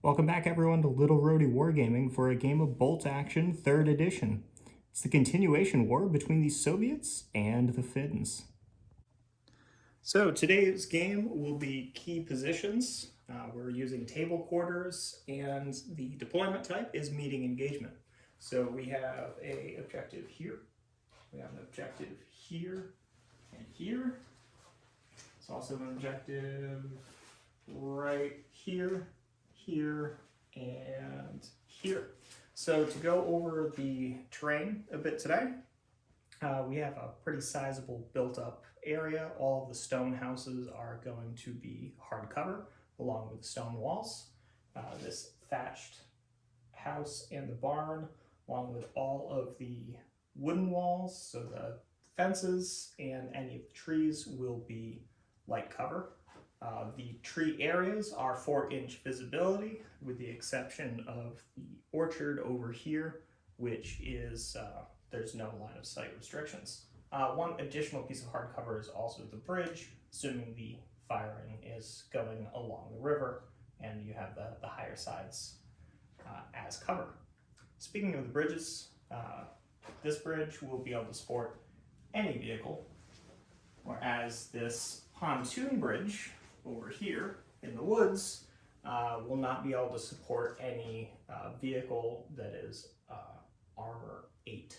Welcome back everyone to Little Roadie Wargaming for a game of Bolt Action 3rd edition. It's the continuation war between the Soviets and the Finns. So today's game will be key positions. We're using table quarters and the deployment type is meeting engagement. So we have an objective here, we have an objective here and here. It's also an objective right here, here, and here. So to go over the terrain a bit today, we have a pretty sizable built up area. All of the stone houses are going to be hardcover along with stone walls. This thatched house and the barn, along with all of the wooden walls, so the fences and any of the trees will be light cover. The tree areas are 4-inch visibility, with the exception of the orchard over here, which is, there's no line of sight restrictions. One additional piece of hardcover is also the bridge, assuming the firing is going along the river and you have the higher sides as cover. Speaking of the bridges, this bridge will be able to support any vehicle, whereas this pontoon bridge over here in the woods will not be able to support any vehicle that is armor 8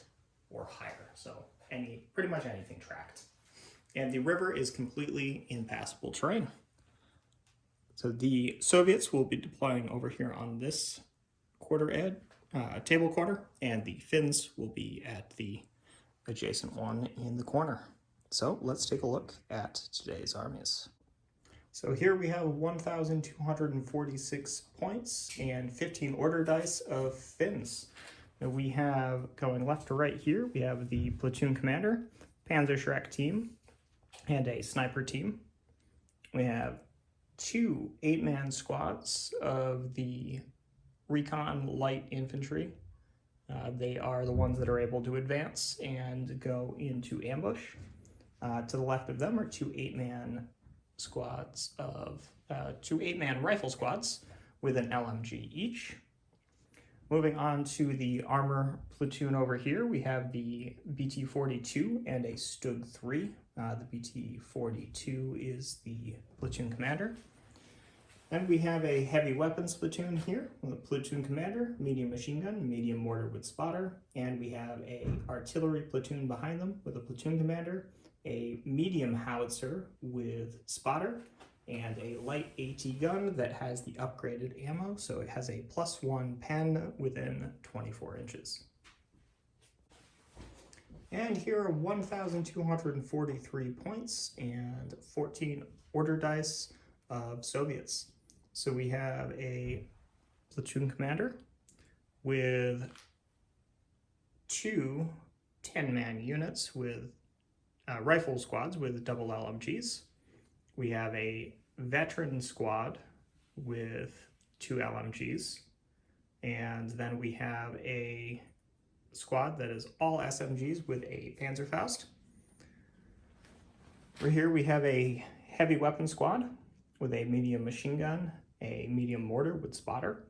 or higher, so pretty much anything tracked. And the river is completely impassable terrain. So the Soviets will be deploying over here on this table quarter, and the Finns will be at the adjacent one in the corner. So let's take a look at today's armies. So here we have 1,246 points and 15 order dice of Finns. Now we have, going left to right here, we have the platoon commander, Panzerschreck team, and a sniper team. We have 2 8-man squads of the recon light infantry. They are the ones that are able to advance and go into ambush. To the left of them are 2 8-man squads of 2 8-man rifle squads with an LMG each. Moving on to the armor platoon over here, we have the BT-42 and a Stug-3. The BT-42 is the platoon commander. And we have a heavy weapons platoon here with a platoon commander, medium machine gun, medium mortar with spotter, and we have a artillery platoon behind them with a platoon commander, a medium howitzer with spotter, and a light AT gun that has the upgraded ammo, so it has a +1 pen within 24 inches. And here are 1,243 points and 14 order dice of Soviets. So we have a platoon commander with 2 10-man units with rifle squads with double LMGs. We have a veteran squad with 2 LMGs. And then we have a squad that is all SMGs with a Panzerfaust. Right here we have a heavy weapon squad with a medium machine gun, a medium mortar with spotter.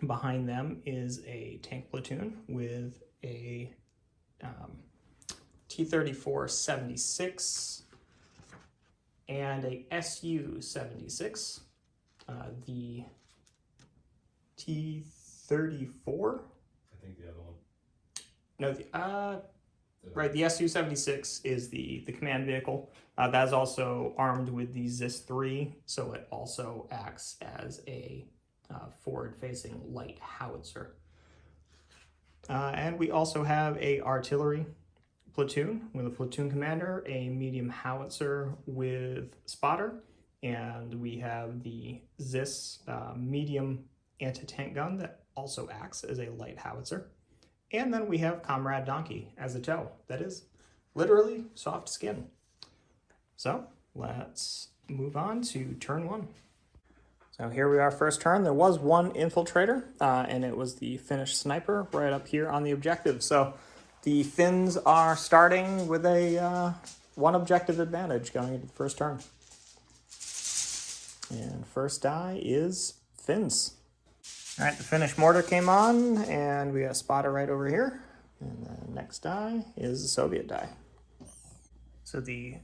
Behind them is a tank platoon with a T-34-76 and a Su-76. The T-34? I think the other one. No, right, the Su-76 is the command vehicle. That is also armed with the ZIS-3, so it also acts as a forward-facing light howitzer. And we also have a artillery platoon with a platoon commander, a medium howitzer with spotter, and we have the ZIS medium anti-tank gun that also acts as a light howitzer. And then we have Comrade Donkey as a tow. That is literally soft skin. So let's move on to turn 1. So here we are, first turn. There was one infiltrator, and it was the Finnish sniper right up here on the objective. So the Finns are starting with a 1 objective advantage going into the first turn. And first die is Finns. All right, the Finnish mortar came on, and we got a spotter right over here. And the next die is the Soviet die. So the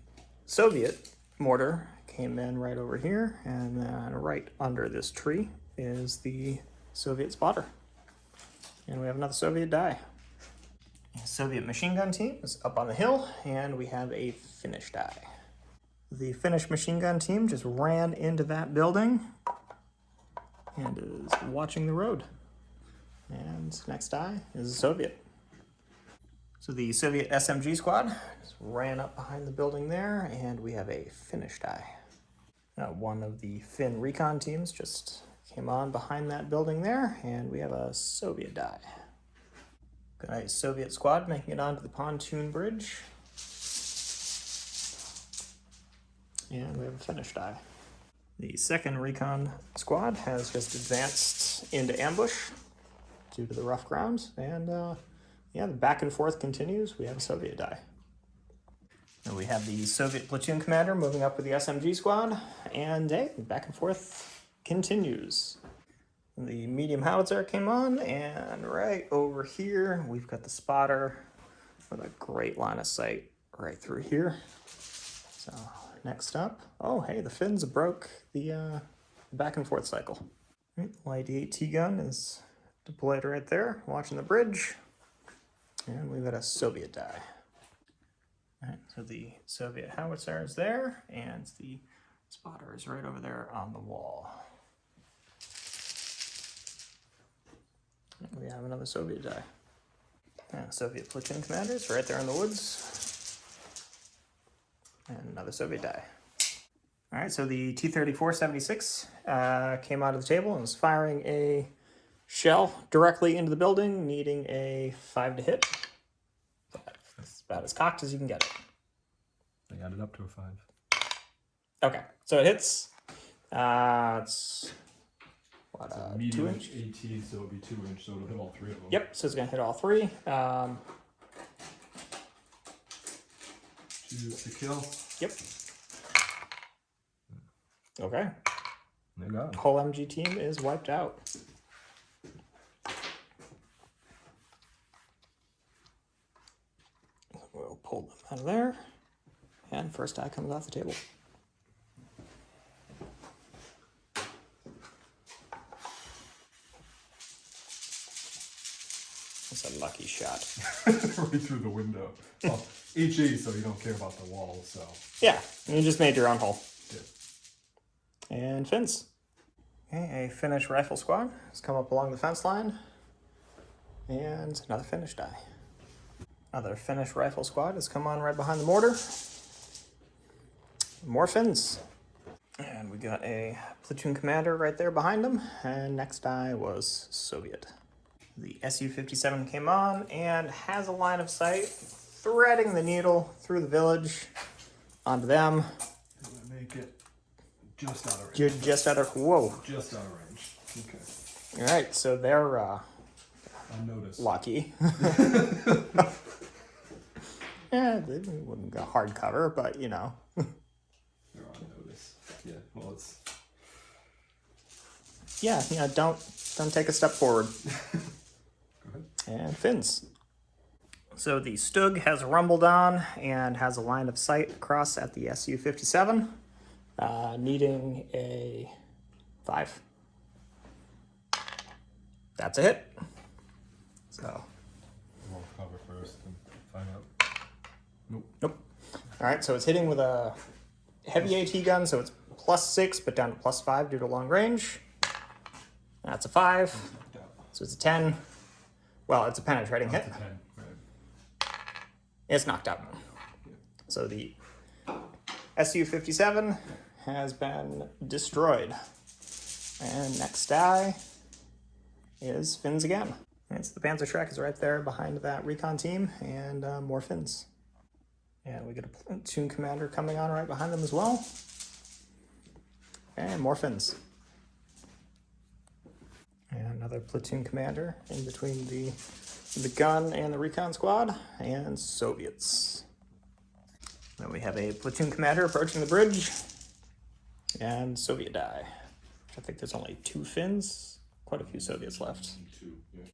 Soviet mortar came in right over here, and then right under this tree is the Soviet spotter. And we have another Soviet die. The Soviet machine gun team is up on the hill, and we have a Finnish die. The Finnish machine gun team just ran into that building and is watching the road. And next die is the Soviet. So the Soviet SMG squad just ran up behind the building there, and we have a Finnish die. One of the Finn recon teams just came on behind that building there, and we have a Soviet die. Got a Soviet squad making it onto the pontoon bridge. And we have a Finnish die. The second recon squad has just advanced into ambush due to the rough ground, and yeah, the back and forth continues. We have a Soviet die. And we have the Soviet platoon commander moving up with the SMG squad, and hey, back and forth continues. The medium howitzer came on, and right over here, we've got the spotter with a great line of sight right through here. So next up, oh hey, the Finns broke the back and forth cycle. Right, the Light 8 T-gun is deployed right there, watching the bridge. And we've got a Soviet die. All right, so the Soviet howitzer is there, and the spotter is right over there on the wall. And we have another Soviet die. And Soviet platoon commander is right there in the woods. And another Soviet die. All right, so the T-34-76 came out of the table and was firing a shell directly into the building, needing a 5 to hit. That's about as cocked as you can get it. They added up to a 5. Okay, so it hits. It's what, So medium 2 inch? AT, so it'll be 2 inch, so it'll hit all 3 of them. Yep, so it's gonna hit all 3. 2 to kill. Yep. Okay. They got him. Whole MG team is wiped out. We'll pull them out of there. And first die comes off the table. That's a lucky shot. Right through the window. Well, HE, so you don't care about the wall, so. Yeah, you just made your own hole. Yeah. And Finns. Okay, a Finnish rifle squad has come up along the fence line. And another Finnish die. Another Finnish rifle squad has come on right behind the mortar. More Finns. And we got a platoon commander right there behind him. And next die was Soviet. The Su-57 came on and has a line of sight, threading the needle through the village onto them. Make it just out of range. You're just out of, whoa. Just out of range. Okay. All right, so they're I noticed. lucky. Yeah, they wouldn't go hardcover, but you know. They're on notice. Yeah, well, it's. Yeah, don't take a step forward. Go ahead. And Finns. So the Stug has rumbled on and has a line of sight across at the Su-57, needing a 5. That's a hit. So. We'll cover first and find out. Nope. All right, so it's hitting with a heavy AT gun, so it's +6, but down to +5 due to long range. That's a 5. So it's a 10. Well, it's a penetrating hit. It's a 10. Right. It's knocked out. So the Su-57 has been destroyed. And next die is Finns again. And so the Panzerschreck is right there behind that recon team, and more Finns. And we get a platoon commander coming on right behind them as well. And more Finns. And another platoon commander in between the gun and the recon squad, and Soviets. Then we have a platoon commander approaching the bridge, and Soviet die. I think there's only 2 Finns quite a few Soviets left. Two, yeah.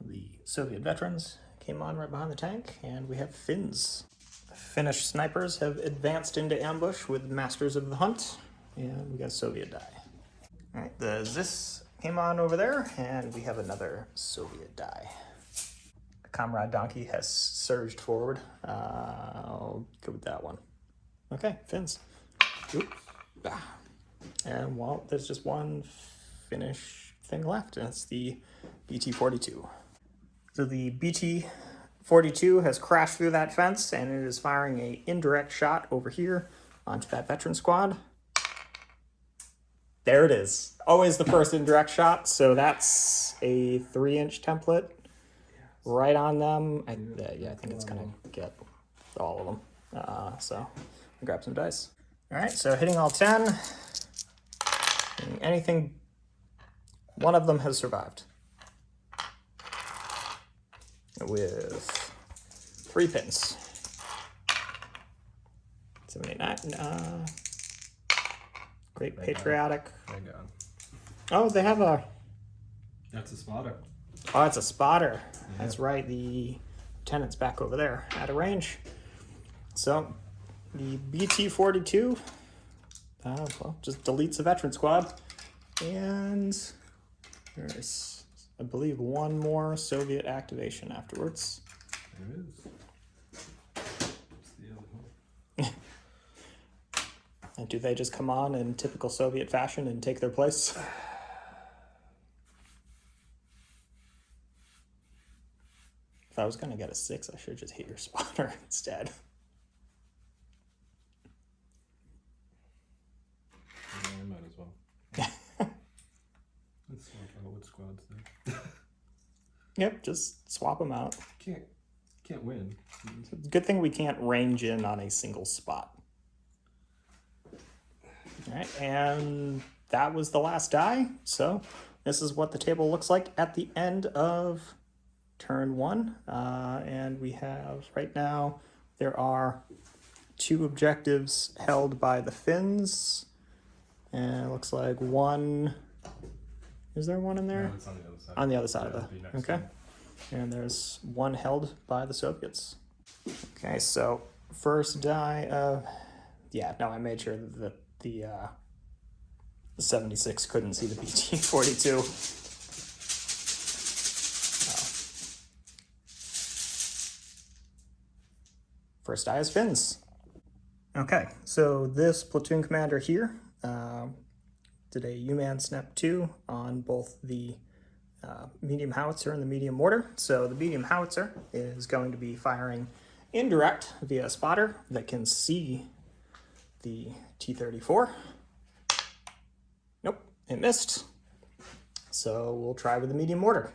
The Soviet veterans came on right behind the tank, and we have Finns. Finnish snipers have advanced into ambush with Masters of the Hunt, and we got a Soviet die. All right, the Zis came on over there, and we have another Soviet die. The Comrade Donkey has surged forward. I'll go with that one. Okay, Finns. Oop. Ah. And well, there's just one Finnish thing left, and it's the BT-42. So the BT-42 has crashed through that fence, and it is firing an indirect shot over here onto that veteran squad. There it is. Always the first indirect shot, so that's a 3-inch template right on them. I think it's gonna get all of them. So I'll grab some dice. All right, so hitting all 10. Anything, one of them has survived. With 3 pins. 7, 8, 9. Great patriotic. Hang on. Oh, they have a. That's a spotter. Oh, it's a spotter. Yeah. That's right. The lieutenant's back over there at a range. So the BT-42, well, just deletes the veteran squad, and there's, I believe, one more Soviet activation afterwards. There is. What's the other one? And do they just come on in typical Soviet fashion and take their place? If I was going to get a 6, I should just hit your spotter instead. Yeah, I might as well. Let's swap out what squad's there. Yep, just swap them out. Can't win. Good thing we can't range in on a single spot. All right, and that was the last die. So this is what the table looks like at the end of turn 1. And we have, right now, there are 2 objectives held by the Finns. And it looks like one, is there one in there? No, it's on the other side. On the other side of it'll be the, next okay. time. And there's one held by the Soviets. Okay, so first die of, yeah, no, I made sure that the 76 couldn't see the BT-42. First die is Finns. Okay, so this platoon commander here did a U-Man Snap 2 on both the medium howitzer and the medium mortar. So the medium howitzer is going to be firing indirect via a spotter that can see the T-34. Nope, it missed. So we'll try with the medium mortar.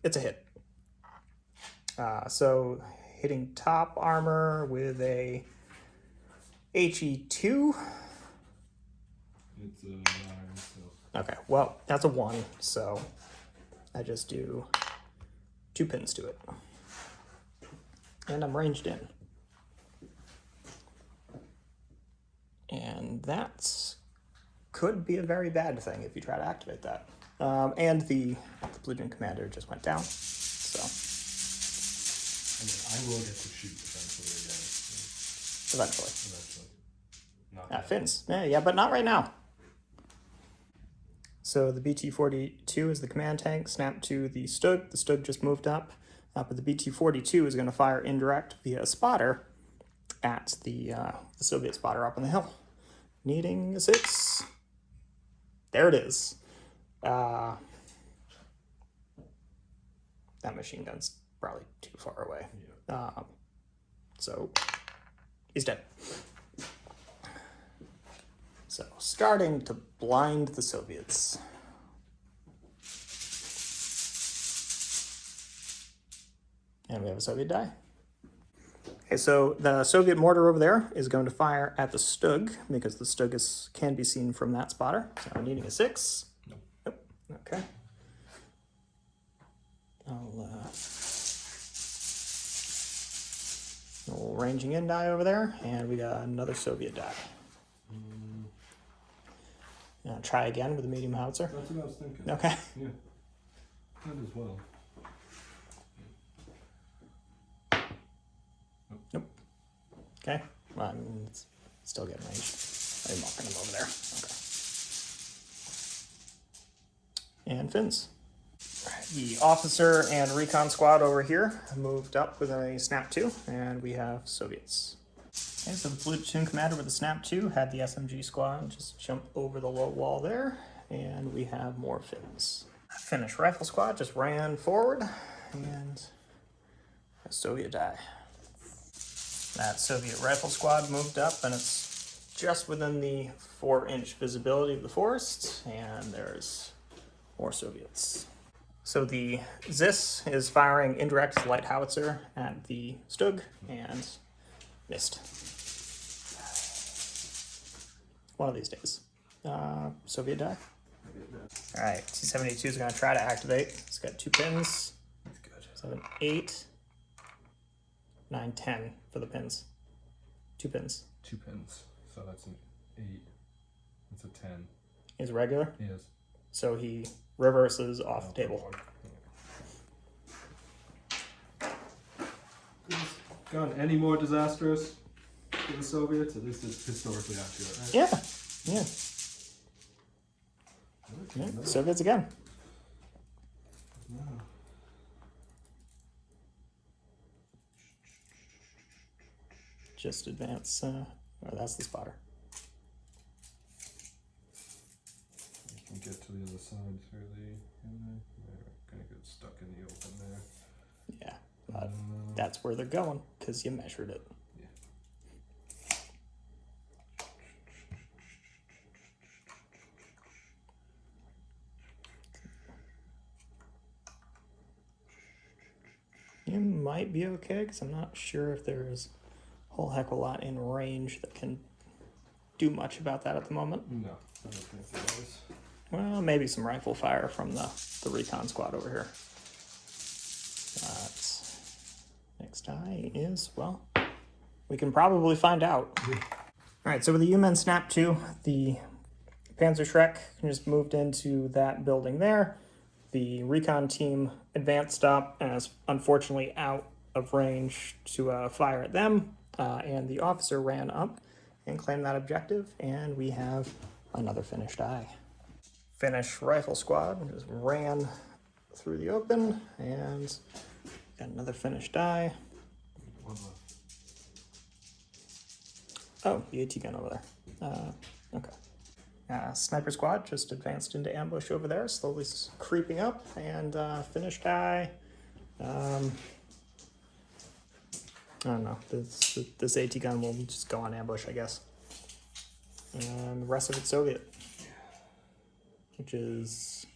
It's a hit. So hitting top armor with a HE2. It's a 9, so. Okay, well, that's a 1, so I just do 2 pins to it. And I'm ranged in. And that could be a very bad thing if you try to activate that. And the platoon commander just went down, so. I mean, I will get to shoot eventually again. Eventually. Not At Finns. Yeah, but not right now. So the BT-42 is the command tank, snapped to the Stug. The Stug just moved up, but the BT-42 is going to fire indirect via a spotter at the Soviet spotter up on the hill. Needing a 6. There it is. That machine gun's probably too far away. Yeah. So he's dead. So starting to blind the Soviets. And we have a Soviet die. Okay, so the Soviet mortar over there is going to fire at the Stug because the Stug can be seen from that spotter. So I'm needing a 6. Nope. Okay. Little ranging in die over there, and we got another Soviet die. Try again with the medium howitzer. That's what I was thinking. Okay. Yeah. That as well. Nope. Okay. Well, I mean, it's still getting ranged. I'm marking them over there. Okay. And fins. The officer and recon squad over here moved up with a snap 2, and we have Soviets. Okay, so the platoon commander with the snap 2 had the SMG squad just jump over the low wall there, and we have more Finns. Finnish rifle squad just ran forward, and a Soviet die. That Soviet rifle squad moved up, and it's just within the 4-inch visibility of the forest, and there's more Soviets. So the ZIS is firing indirect light howitzer at the Stug and missed. One of these days. Soviet die. All right, T-72 is going to try to activate. It's got 2 pins. That's good. 7, 8, 9, 10 for the pins. 2 pins. 2 pins. So that's an 8. That's a 10. Is regular, Yes. so he reverses off the table. Gone any more disastrous for the Soviets? At least it's historically accurate, right? Yeah, yeah. Yeah, Soviets again. No. Just advance. Oh, that's the spotter. You can get to the other side through the. They're gonna get stuck in the open there. Yeah, but that's where they're going because you measured it. You might be okay because I'm not sure if there's a whole heck of a lot in range that can do much about that at the moment. No, I don't think there is. Well, maybe some rifle fire from the recon squad over here. But next die is, well, we can probably find out. All right, so with the U-Men Snap 2, the Panzer Shrek just moved into that building there. The recon team advanced up and is unfortunately out of range to fire at them. And the officer ran up and claimed that objective. And we have another Finnish die. Finnish rifle squad just ran through the open and got another Finnish die. One left. Oh, the AT gun over there. Okay. Sniper squad just advanced into ambush over there, slowly creeping up, and Finnish die. I don't know. This AT gun will just go on ambush, I guess. And the rest of it's Soviet, which is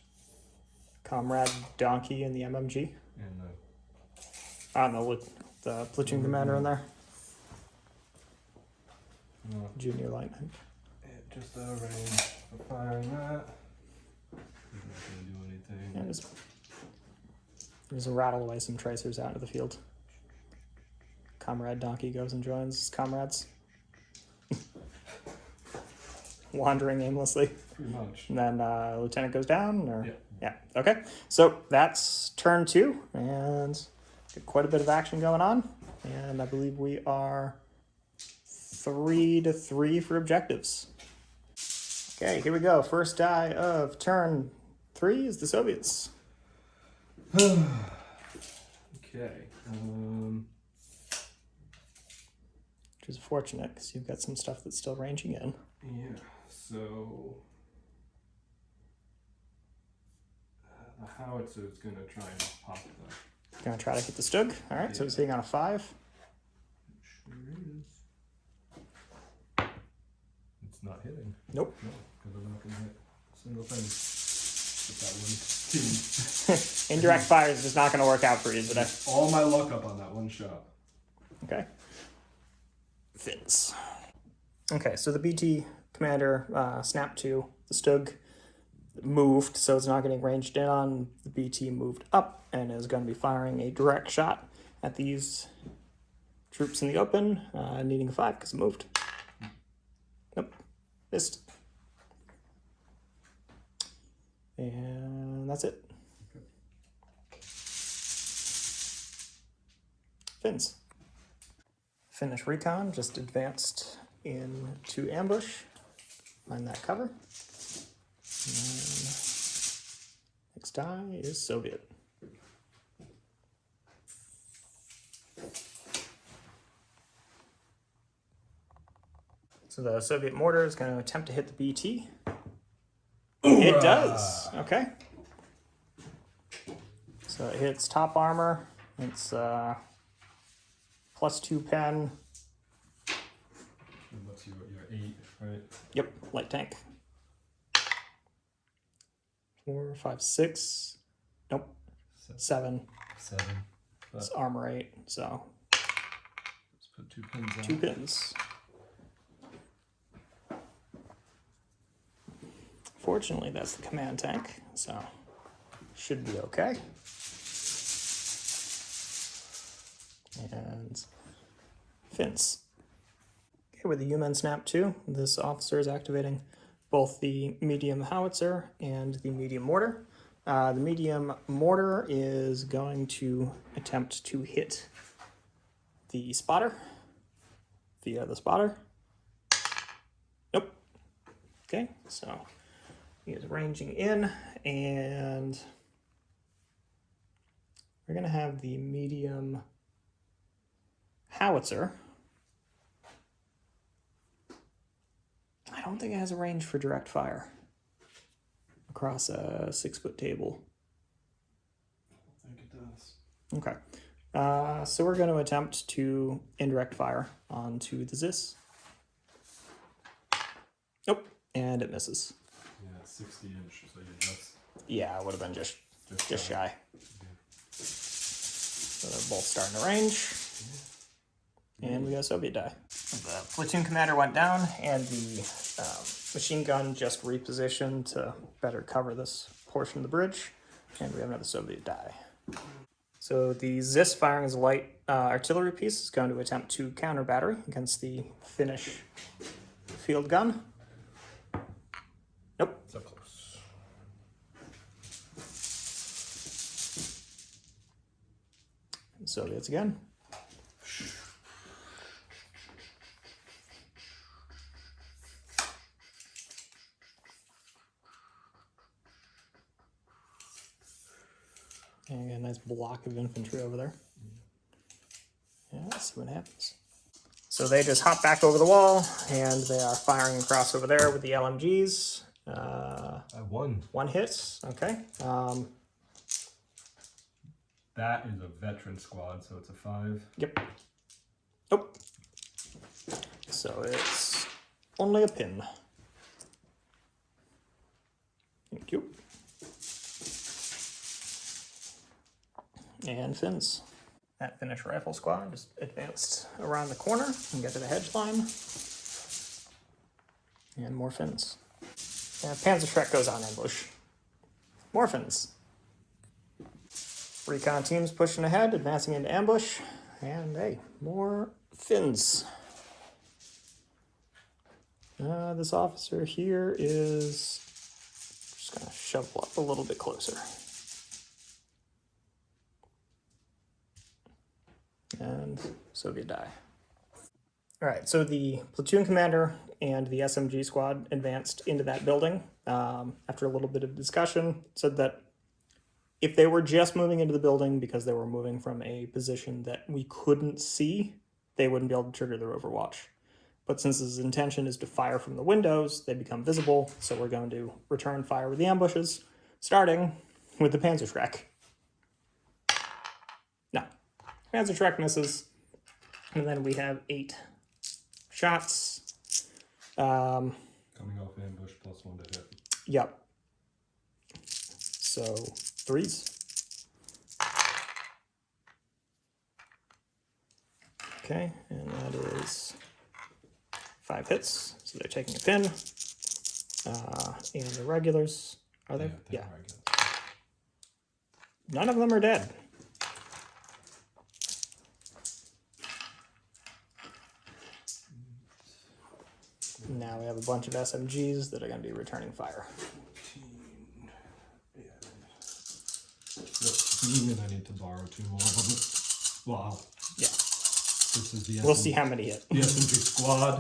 Comrade Donkey and the MMG. And I don't know, with the platoon commander in there. no, Junior lieutenant. just out of range for firing that. He's not gonna do anything. And just rattle away some tracers out into the field. Comrade Donkey goes and joins his comrades. Wandering aimlessly. Pretty much. And then Lieutenant goes down, or? Yeah. Yeah, okay. So that's turn 2, and get quite a bit of action going on. And I believe we are 3-3 for objectives. Okay, here we go. First die of turn 3 is the Soviets. Okay. Which is fortunate, because you've got some stuff that's still ranging in. Yeah. So the howitzer is gonna try and pop that. Gonna try to hit the Stug. All right, so it's hitting on a 5. Sure is. It's not hitting. Nope. No, because I'm not gonna hit a single thing with that one team. Indirect fire is just not going to work out for you today. All my luck up on that one shot. Okay. Fins. Okay, so the BT commander, Snap 2, the Stug, moved, so it's not getting ranged in on. The BT moved up and is going to be firing a direct shot at these troops in the open, needing a 5 because it moved. Nope. Missed. And that's it. Finns. Finnish recon just advanced into ambush. Find that cover. And then next die is Soviet. So the Soviet mortar is going to attempt to hit the BT. It does. Okay. So it hits top armor. It's +2 pen. What's your 8, right? Yep, light tank. 4, 5, 6. Nope. 7. 7. It's armor 8. So Let's put 2 pins on. 2 pins. Fortunately, that's the command tank, so should be okay. And Finns. Okay, with the UMen Snap 2, this officer is activating both the medium howitzer and the medium mortar. The medium mortar is going to attempt to hit the spotter via the spotter. Nope. Okay, so he is ranging in, and we're going to have the medium howitzer. I don't think it has a range for direct fire across a 6-foot table. I think it does. Okay. So we're going to attempt to indirect fire onto the Zis. Nope. And it misses. Yeah, 60 inch, so you just... Yeah, it would have been just shy. Yeah. So they're both starting to range. And we got a Soviet die. The platoon commander went down, and the machine gun just repositioned to better cover this portion of the bridge. And we have another Soviet die. So the Zis firing as a light artillery piece is going to attempt to counter battery against the Finnish field gun. Nope. So close. Soviets again. And a nice block of infantry over there. Yeah, let's see what happens. So they just hop back over the wall, and they are firing across over there with the LMGs. I won. 1 hit, okay. That is a veteran squad, so it's a 5. Yep. Nope. So it's only a pin. Thank you. And Finns. That Finnish rifle squad just advanced around the corner and got to the hedge line. And more Finns. And Panzerschreck goes on ambush. More Finns. Recon teams pushing ahead, advancing into ambush. And hey, more Finns. This officer here is just going to shovel up a little bit closer. And Soviet die. All right, so the platoon commander and the SMG squad advanced into that building. After a little bit of discussion, said that if they were just moving into the building because they were moving from a position that we couldn't see, they wouldn't be able to trigger their overwatch. But since his intention is to fire from the windows, they become visible, so we're going to return fire with the ambushes, starting with the Panzerschreck. No. Panzerschreck misses, and then we have 8 shots. Coming off ambush, +1 to hit. Yep. So 3s. Okay, and that is 5 hits, so they're taking a pin. And the regulars, are they? Yeah. Regulars. None of them are dead. Now we have a bunch of SMGs that are going to be returning fire. And I need to borrow 2 more of them. Wow. Yeah. This is the We'll see how many hit. the SMG squad.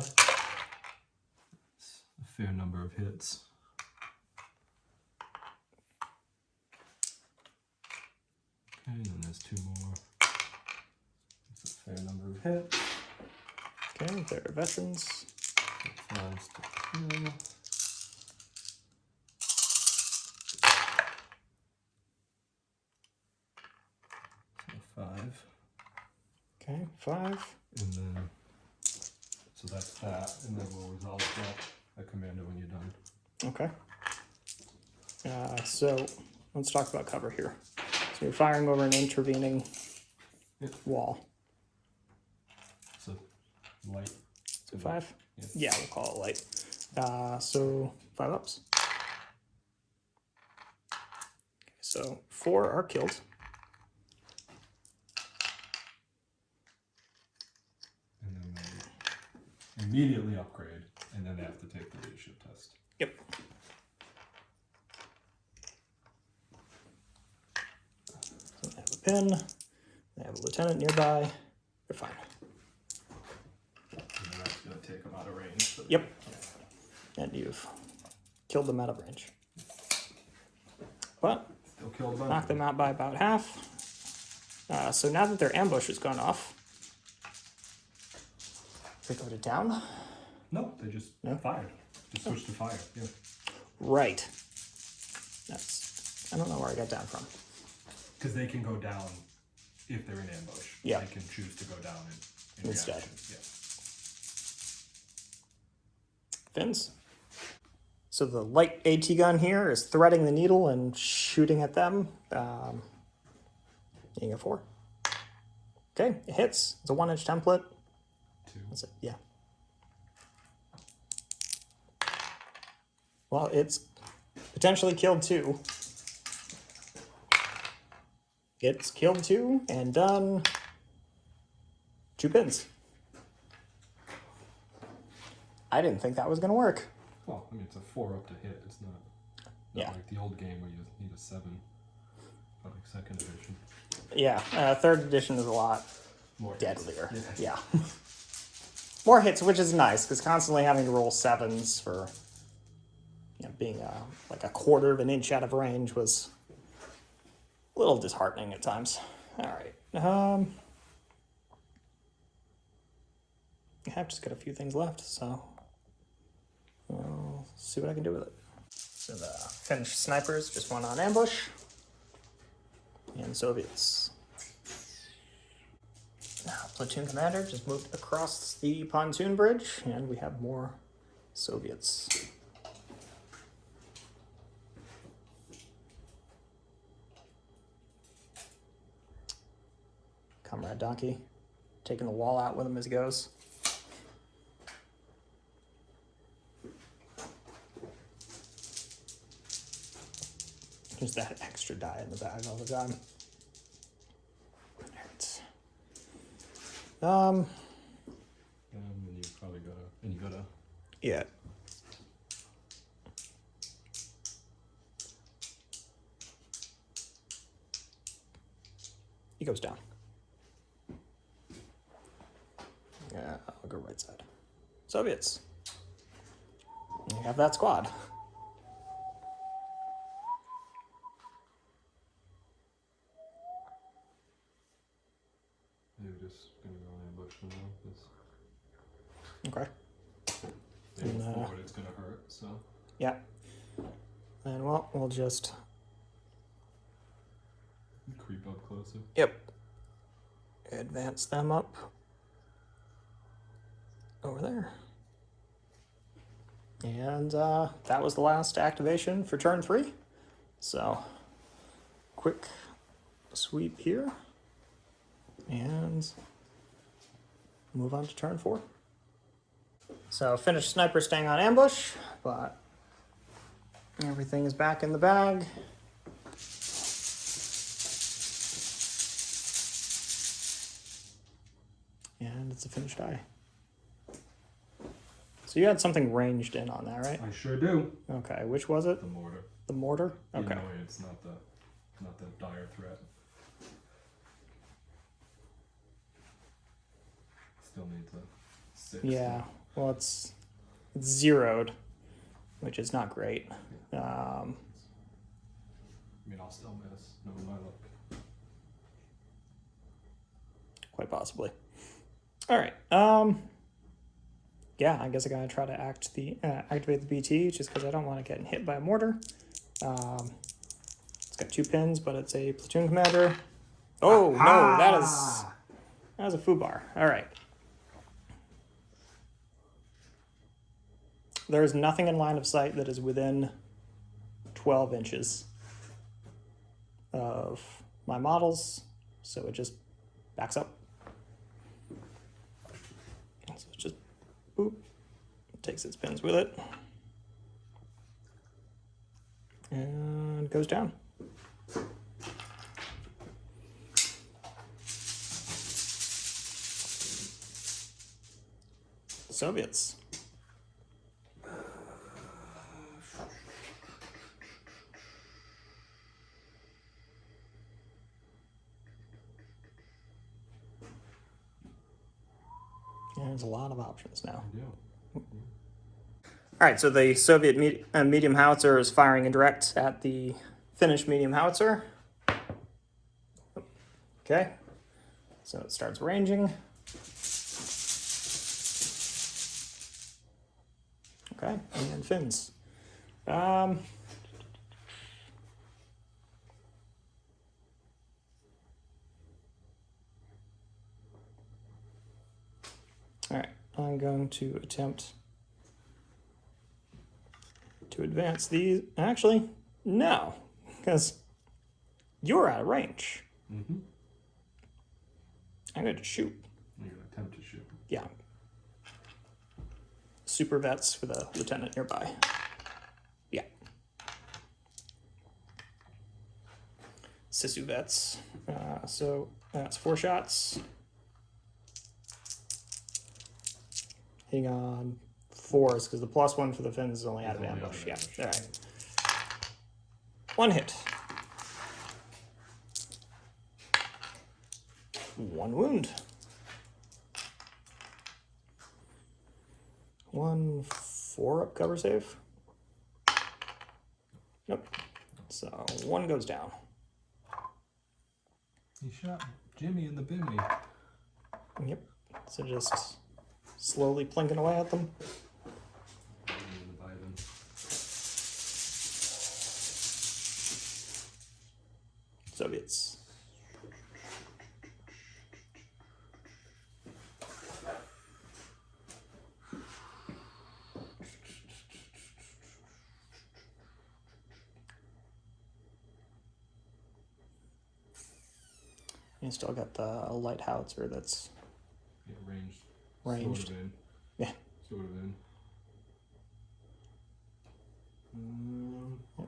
It's a fair number of hits. Okay, and then there's 2 more. That's a fair number of hits. Okay, there are veterans. 5 to 2. So 5. Okay, 5. And then, so that's that, and then we'll resolve that commander when you're done. Okay. So let's talk about cover here. So you're firing over an intervening wall. So light. So 5? Yeah. Yeah, we'll call it light. So 5 ups. So 4 are killed. And then they immediately upgrade, and then they have to take the leadership test. Yep. So they have a pin. They have a lieutenant nearby. They're fine. And then that's going to take them out of range. Yep. And you've killed them out of range. But Still killed them. knock them out by about half. So now that their ambush has gone off, they go to down. No, they just fired. Just switched to fire. Yeah. Right. That's, I don't know where I got down from. Because they can go down if they're in ambush. Yeah. They can choose to go down in Instead. reaction. Yeah. Fins. So the light AT gun here is threading the needle and shooting at them. Getting a 4. Okay, it hits. It's a 1-inch template. 2. That's it, yeah. Well, it's potentially killed 2. It's killed 2 and done 2 pins. I didn't think that was going to work. Well, I mean, it's a 4 up to hit. It's not like the old game where you need a 7. But like 2nd edition. Yeah, 3rd edition is a lot More deadlier. hits. Yeah. More hits, which is nice, because constantly having to roll 7s for being like a quarter of an inch out of range was a little disheartening at times. All right. I've just got a few things left, so I'll see what I can do with it. So the Finnish snipers just went on ambush. And Soviets. Now, platoon commander just moved across the pontoon bridge, and we have more Soviets. Comrade Donkey taking the wall out with him as he goes. There's that extra die in the bag all the time. And you probably gotta. Yeah. He goes down. Yeah, I'll go right side. Soviets. We have that squad. You're just gonna go in ambush for now. Okay. Maybe And, forward it's gonna hurt, so. Yeah. And well, we'll just. Creep up closer. Yep. Advance them up. Over there. And that was the last activation for turn 3. So, quick sweep here. And move on to turn 4. So, Finnish sniper staying on ambush, but everything is back in the bag. And it's a Finnish die. So you had something ranged in on that, right? I sure do. Okay, which was it? The mortar. The mortar? Okay. No, it's not the dire threat. still needs a 6. Yeah, well, it's zeroed, which is not great. I mean, I'll still miss. No, my luck. Quite possibly. All right. Yeah, I guess I gotta try to activate the BT just because I don't want to get hit by a mortar. It's got 2 pins, but it's a platoon commander. Oh no, that is a foobar. All right. There is nothing in line of sight that is within 12 inches of my models, so it just backs up. So it just boop, takes its pins with it, and goes down. Soviets. Yeah, there's a lot of options now. Yeah. All right, so the Soviet medium howitzer is firing indirect at the Finnish medium howitzer. Okay, so it starts ranging. Okay, and Finns. All right, I'm going to attempt to advance these. Actually, no, because you're out of range. Mm-hmm. I'm going to shoot. You're gonna attempt to shoot. Yeah. Super vets with a lieutenant nearby. Yeah. Sisu vets. So that's 4 shots. Hitting on 4s because the +1 for the Finns is only out of ambush. Yeah. All right. 1 hit. 1 wound. 1 4-up cover save. Nope. So 1 goes down. He shot Jimmy in the bimmy. Yep. So just slowly plinking away at them. Soviets. You still got the light howitzer that's ranged. ranged. Sort of in. Yeah. Sort of in.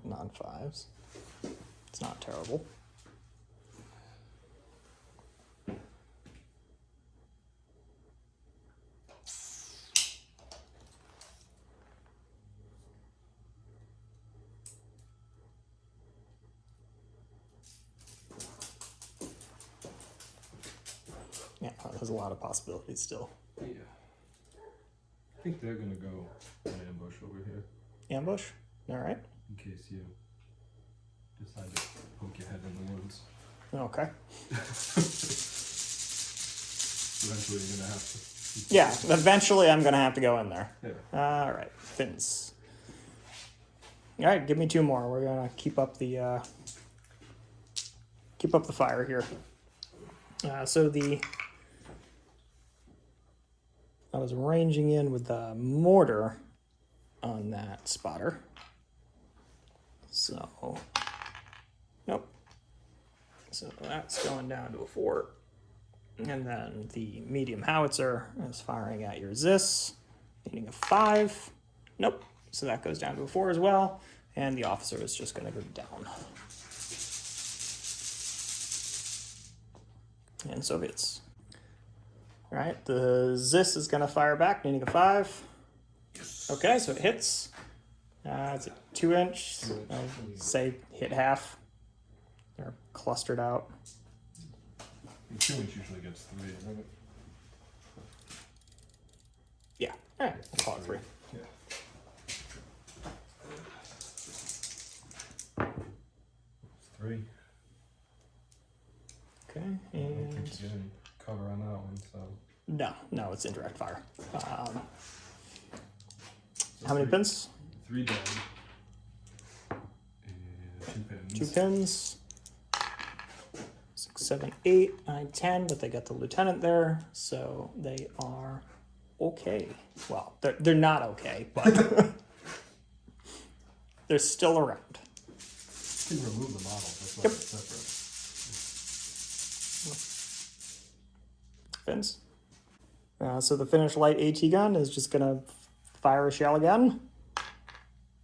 Non-5s. It's not terrible. Yeah, there's a lot of possibilities still. Yeah. I think they're gonna go an ambush over here. Ambush? All right. In case you decide to poke your head in the woods. Okay. Eventually you're gonna have to. Yeah, eventually I'm gonna have to go in there. Yeah. All right, Finns. All right, give me 2 more. We're gonna keep up the fire here. So I was ranging in with the mortar on that spotter. So, nope. So that's going down to a 4. And then the medium howitzer is firing at your Zis, needing a 5. Nope. So that goes down to a 4 as well. And the officer is just going to go down. And Soviets. All right, the Zis is going to fire back, needing a 5. Okay, so it hits. It's a 2-inch. I'd say hit half. They're clustered out. 2-inch usually gets 3, right? Yeah. All right. I'll call it 3. Yeah. It's 3. Okay. I don't And think you get any cover on that one, so. no, it's indirect fire. So How many pins? 3 dead. And 2 pins. 2 pins. 6, 7, 8, 9, 10, but they got the lieutenant there, so they are okay. Well, they're not okay, but they're still around. You can remove the model, that's why Yep. it's separate. Fins. So the Finnish light AT gun is just gonna fire a shell again.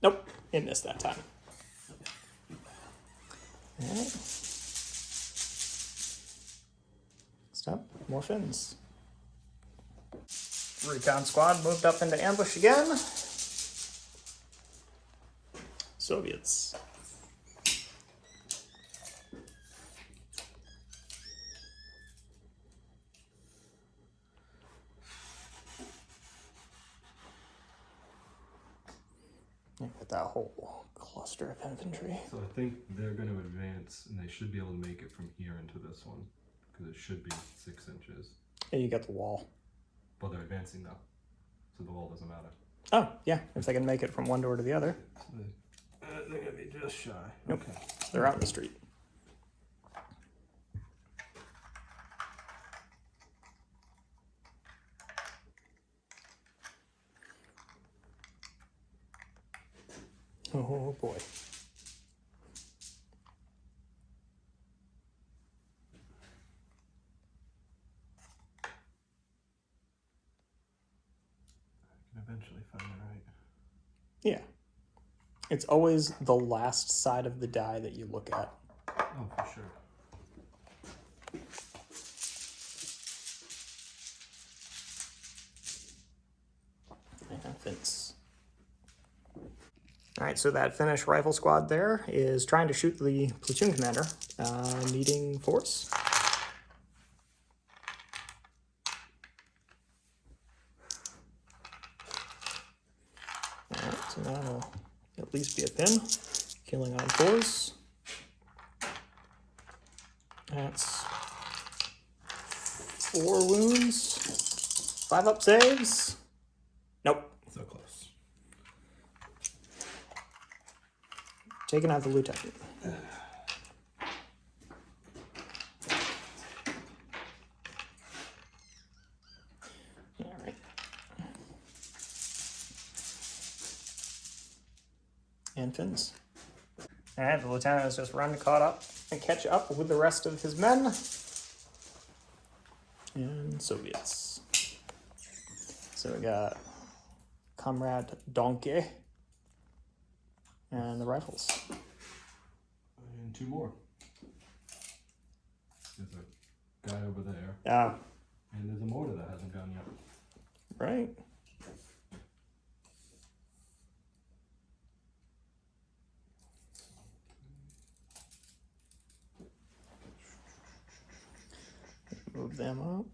Nope, it missed that time. All right. Stop. More fins. Recon squad moved up into ambush again. Soviets. With that whole cluster of infantry. So I think they're going to advance, and they should be able to make it from here into this one, because it should be 6 inches. And you got the wall. But they're advancing now, so the wall doesn't matter. Oh, yeah, if they can make it from one door to the other. So they're going to be just shy. Nope. Okay. They're out in the street. Oh boy. I can eventually find it right. Yeah. It's always the last side of the die that you look at. Oh, for sure. And Vince. All right, so that Finnish rifle squad there is trying to shoot the platoon commander, needing force. All right, so that'll at least be a pin. Killing on 4s. That's 4 wounds. 5 up saves. Nope. So close. Taking out the lieutenant. All right. And Finns. All right, the lieutenant has just run, caught up, and catch up with the rest of his men. And Soviets. So we got Comrade Donkey and the rifles. And 2 more. There's a guy over there. Ah, And there's a mortar that hasn't gone yet. right. Move them up.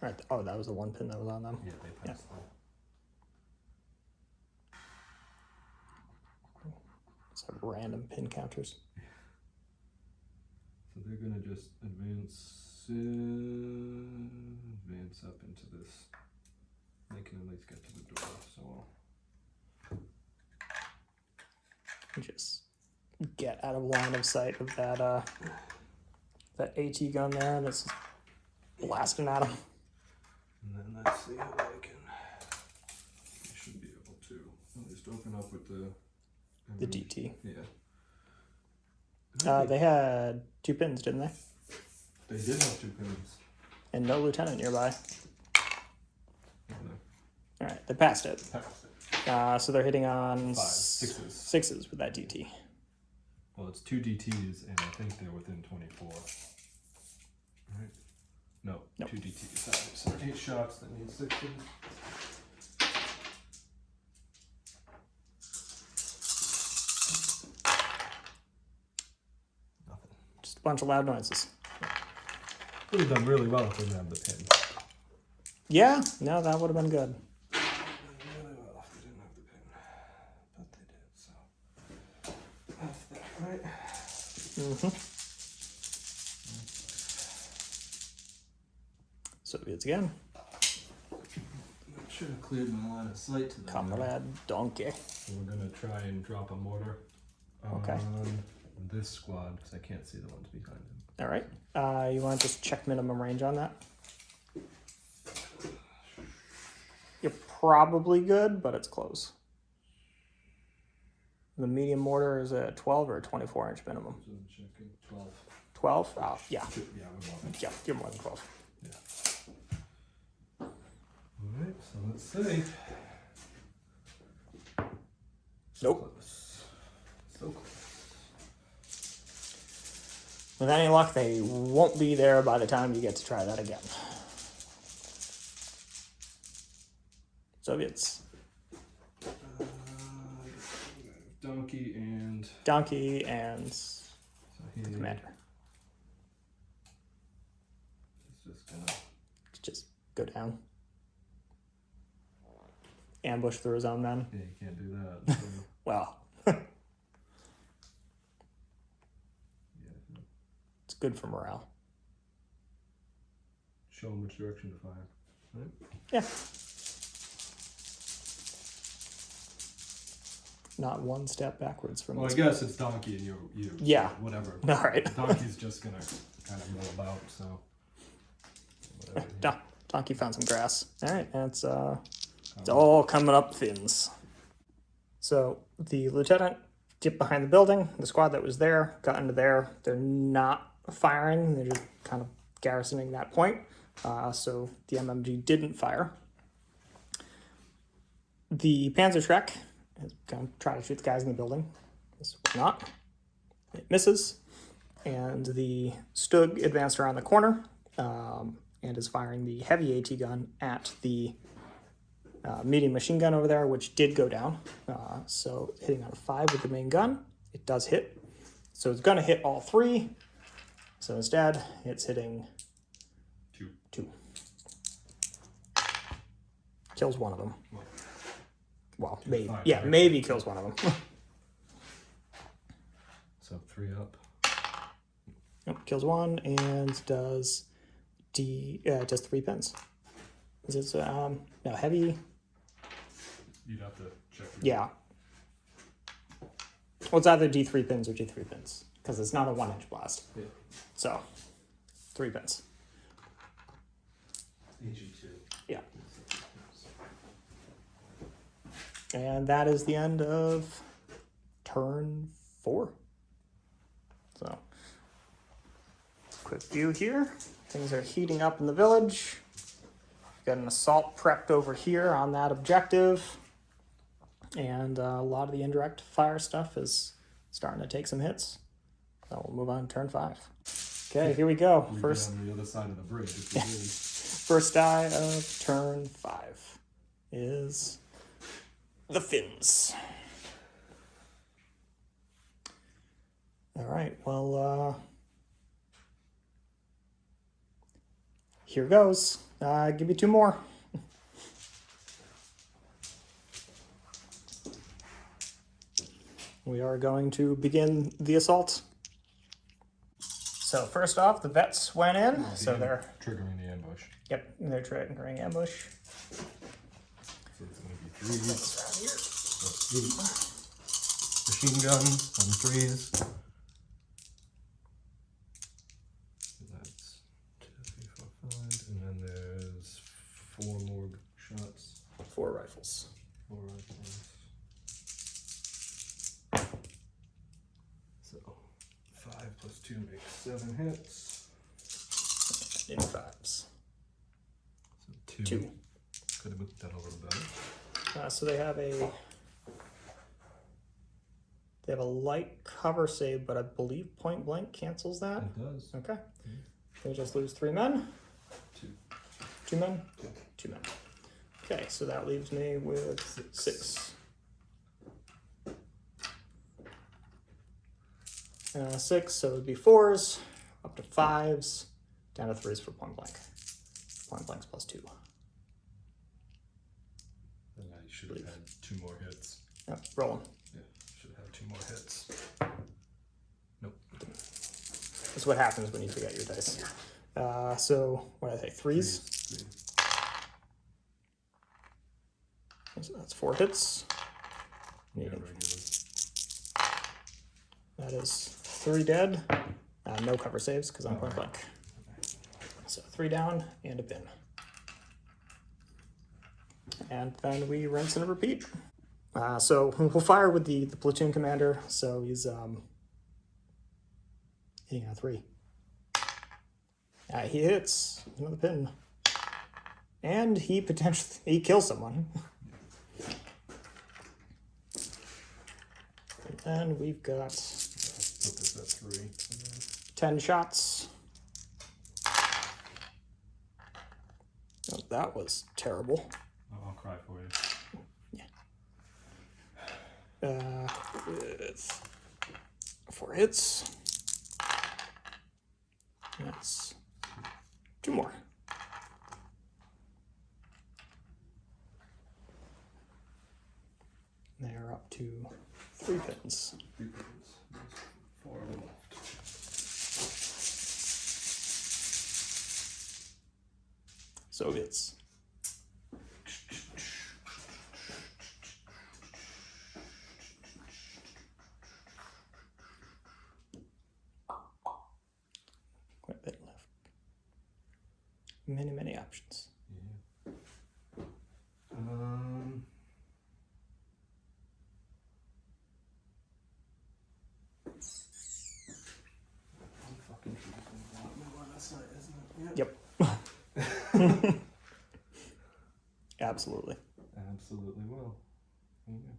Right. Oh, that was the 1 pin that was on them. Yeah, they passed that. Some random pin counters. So they're gonna just advance up into this. They can at least get to the door, so Just get out of line of sight of that that AT gun there that's blasting at him. and then let's see how I can. I should be able to at least open up with the DT. Yeah. They had 2 pins, didn't they? They did have 2 pins. And no lieutenant nearby. No, All right, they passed it. passed it. So they're hitting on 6s. 6s with that DT. Well, it's 2 DTs, and I think they're within 24. Right? No, Nope. 2 DTs. So 8 shots that need 6s. bunch of loud noises. Would have done really well if they didn't have the pin. Yeah, no, that would have been good. Really well if they didn't have the pin. But they did, so that's that, right? Soviets again. I should have cleared my line of sight to them. Comrade Donkey. So we're gonna try and drop a mortar on this squad because I can't see the ones behind him. All right. You want to just check minimum range on that? You're probably good, but it's close. The medium mortar is a 12 or a 24-inch minimum. So I'm checking 12. 12? Oh, yeah. Yeah, we're more than Yeah, you're more than 12. Yeah. Alright, so let's see. So Nope. close. So close. With any luck, they won't be there by the time you get to try that again. Soviets. Donkey and So he, commander. he's just gonna Just go down. Ambush through his own men. yeah, you can't do that. So, Well, yeah, it's good for morale. show him which direction to fire. Right? Yeah. Not one step backwards from Well, I this. guess it's donkey and you. Yeah. So whatever. All right. Donkey's just gonna kind of mill about, so. Whatever. Donkey found some grass. All right, it's all coming up Finns. So the lieutenant dipped behind the building. The squad that was there got into there. They're not firing. They're just kind of garrisoning that point. So the MMG didn't fire. The Panzerschreck is going to try to shoot the guys in the building. This will not. It misses. And the Stug advanced around the corner and is firing the heavy AT gun at the medium machine gun over there, which did go down. So hitting on a 5 with the main gun. It does hit. So it's going to hit all 3. So instead, it's hitting 2. Kills one of them. Well, maybe. Yeah, maybe kills one of them. So 3 up. Nope, kills 1 and does 3 pins. Is it no heavy? You'd have to check. Yeah. Well, it's either D3 pins or D3 pins because it's not a 1-inch blast. Yeah. So 3 pins. AG2. Yeah. And that is the end of turn 4. So, quick view here. Things are heating up in the village. Got an assault prepped over here on that objective. And a lot of the indirect fire stuff is starting to take some hits. So we'll move on to turn 5. Okay, here we go. We'd First, be on the other side of the bridge if we did. first die of turn 5 is the Finns. All right, well, here goes. Give me 2 more. We are going to begin the assault. So first off, the vets went in. So they're triggering the ambush. Yep, they're triggering ambush. So it's going to be 3s. So 8 machine guns and 3s. That's 2, 3, 4, 5, and then there's 4 more shots. 4 rifles. 4 rifles. So 5 plus 2 makes 7 hits. In 5s. So 2. 2. Could have moved that a little better. So they have a light cover save, but I believe point blank cancels that. It does. Okay. They just lose 3 men. 2. 2 men. Yeah. 2 men. Okay, so that leaves me with 6. 6, so it would be 4s. up to 5s, down to 3s for point blank. Point blank's +2. And I should have had 2 more hits. Yep, roll 'em. Yeah, should have had 2 more hits. Nope. That's what happens when you forget your dice. So, what did I say, 3s? 3. So that's 4 hits. Yeah, regular. That is 3 dead. No cover saves because I'm point blank. So 3 down and a bin. And then we rinse and repeat. So we'll fire with the platoon commander. So he's hitting on 3. He hits another pin, and he potentially kills someone. And then we've got Put this at 3. 10 shots. Oh, that was terrible. I'll cry for you. With 4 hits. That's 2 more. They're up to 3 pins. 3 pins. There's 4 of them left. Soviets. Quite a bit left. Many, many options. Yeah. I'm fucking sure it's gonna block my line of sight, isn't it? Yep. Absolutely. Absolutely will. Yeah.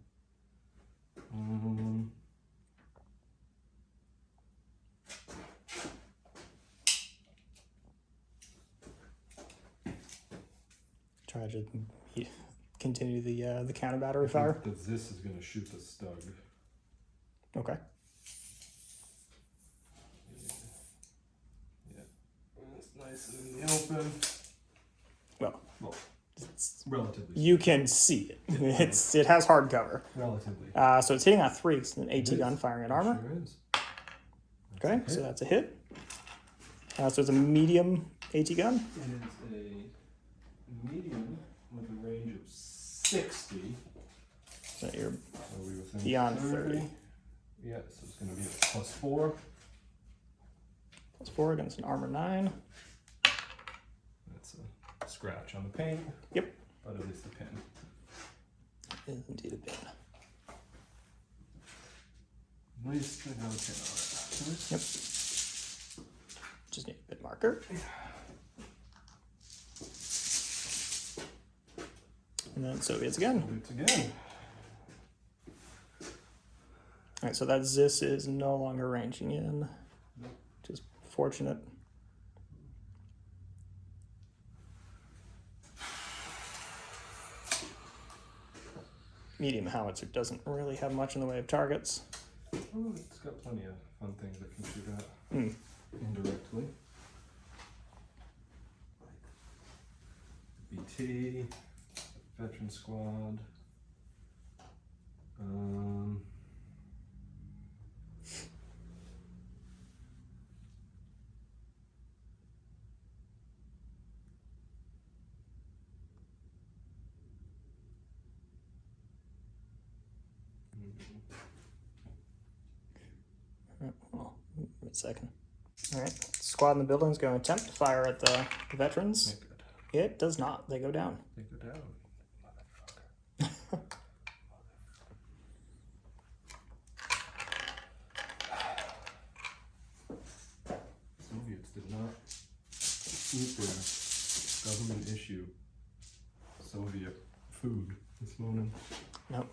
Try to continue the counter battery fire. Because this is going to shoot the stug. Okay. Yeah. It's nice and in the open. Well, It's relatively. you can see it. It has hard cover. Relatively. So it's hitting on 3. It's an AT It gun is. firing at It armor. Sure is. Okay, so that's a hit. So it's a medium AT gun. It is a medium with a range of 60. So you're So we were thinking beyond 30. Yeah, so it's going to be a +4. +4 against an armor 9. That's a scratch on the paint. Yep. But at least a pin. Is indeed a bin. At least I got a pin on it. Yep. Just need a bit marker. And then Soviets again. It's again. Alright, so that Zis is no longer ranging in. Which is fortunate. Medium howitzer doesn't really have much in the way of targets. Oh, it's got plenty of fun things that can shoot at Hmm. indirectly. BT, veteran squad. Well, wait a second. Alright, squad in the building is going to attempt to fire at the veterans. Good. It does not. They go down. They go down. Motherfucker. Soviets did not eat their government issue Soviet food this morning. Nope.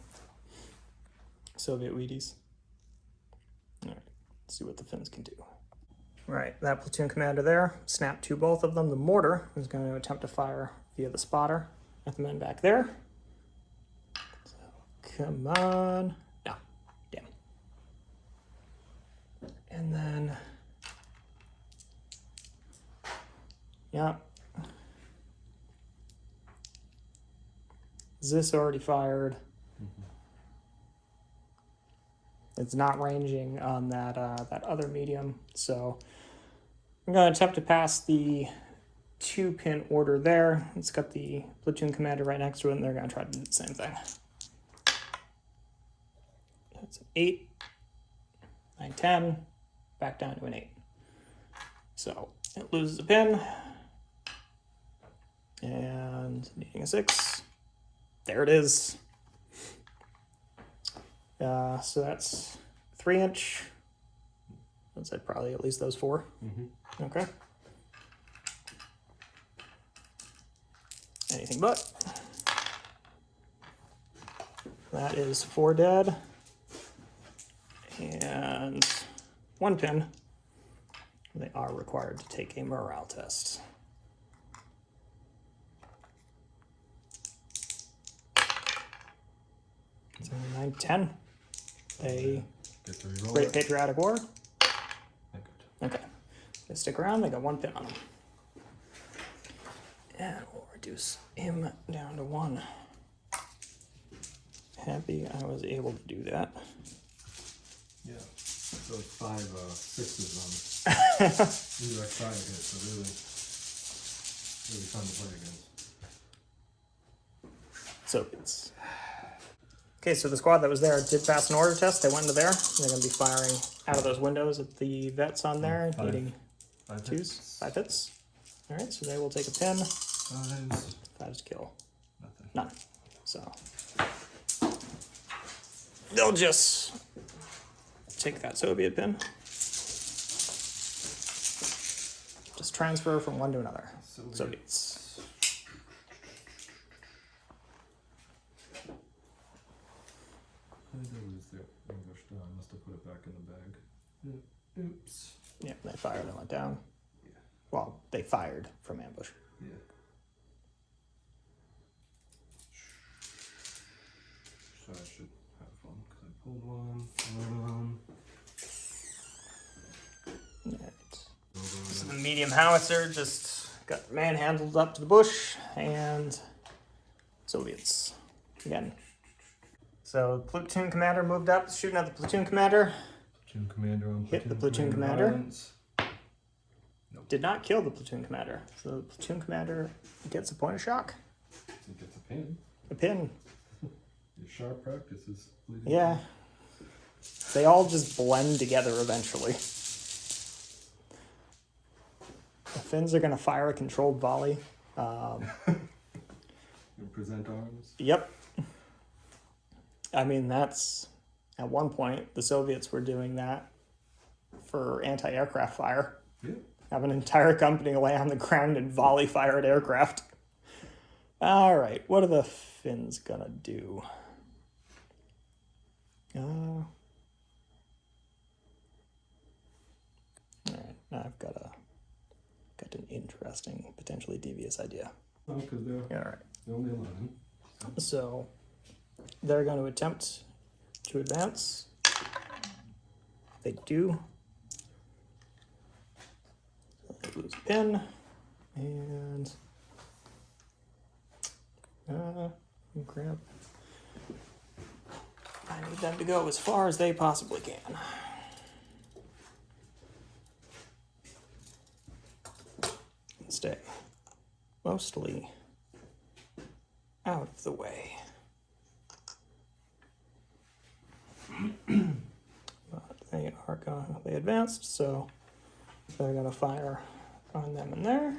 Soviet Wheaties. Alright, let's see what the Finns can do. Right, that platoon commander there, snap to both of them. The mortar is going to attempt to fire via the spotter at the men back there. So, come on. No, damn. And then Yeah. Is this already fired? It's not ranging on that that other medium, so I'm going to attempt to pass the 2-pin order there. It's got the platoon commander right next to it, and they're going to try to do the same thing. That's an 8, 9, 10, back down to an 8. So it loses a pin, and needing a 6. There it is. So that's 3-inch. I'd say probably at least those 4. Okay. Anything but. That is 4 dead. And 1 pin. They are required to take a morale test. 9, 10. They Great Patriotic War. Okay. They stick around, they got 1 pin on them. And we'll reduce him down to 1. Happy I was able to do that. Yeah. So 5 6s on indirect fire hit, so really fun to play against. So it's okay. So the squad that was there did pass an order test. They went into there. They're going to be firing out of those windows at the vets on there, needing 2s, 5 hits. All right, so they will take a pin. 5s. 5s kill. Nothing. None. So they'll just take that Soviet pin. Just transfer from one to another. Soviets. I think I lose the English now. I must have put it back in the bag. Oops. Yeah, they fired and went down. Yeah. Well, they fired from ambush. Yeah. So I should have one because I pulled one. Alright. So the medium howitzer just got manhandled up to the bush, and Soviets again. So platoon commander moved up, shooting at the platoon commander. Platoon commander on Hit the platoon commander. Violence. Nope. Did not kill the platoon commander. So the platoon commander gets a point of shock. He gets a pin. A pin. Your sharp practice is bleeding. Yeah. They all just blend together eventually. The Finns are going to fire a controlled volley. And present arms. Yep. I mean, that's... At one point, the Soviets were doing that for anti-aircraft fire. Yeah. Have an entire company lay on the ground and volley fire at aircraft. All right, what are the Finns gonna do? All right, now I've got an interesting, potentially devious idea. Oh, because they're All right, only 11. so they're going to attempt to advance. They do. They lose a pin, and grab. I need them to go as far as they possibly can. And stay mostly out of the way. But they advanced, so they're gonna fire on them in there.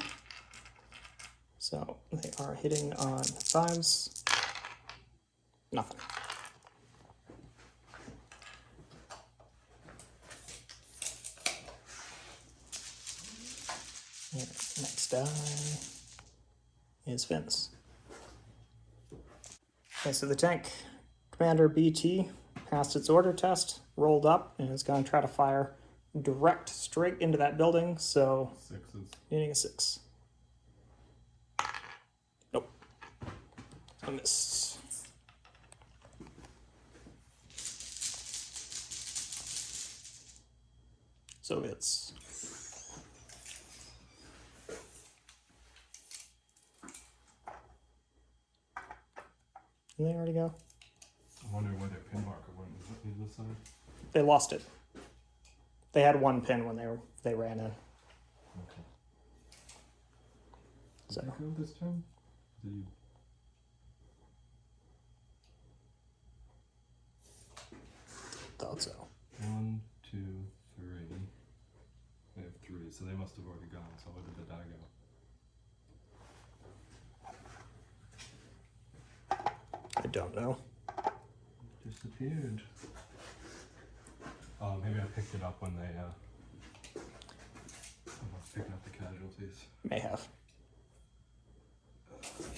So they are hitting on 5s. Nothing. And next die is Finns. Okay, so the tank commander BT passed its order test, rolled up, and is going to try to fire direct straight into that building, so 6s. needing a 6. Nope. I missed. Soviets. Did they already go? I wonder where their pin marker went. Was it either side? They lost it. They had one pin when they ran in. Okay. Did So. they go this time? Did you? Thought so. 1, 2, 3. They have 3, so they must have already gone. So where did the die go? I don't know. Disappeared. Maybe I picked it up when they I was picking up the casualties. May have. Okay.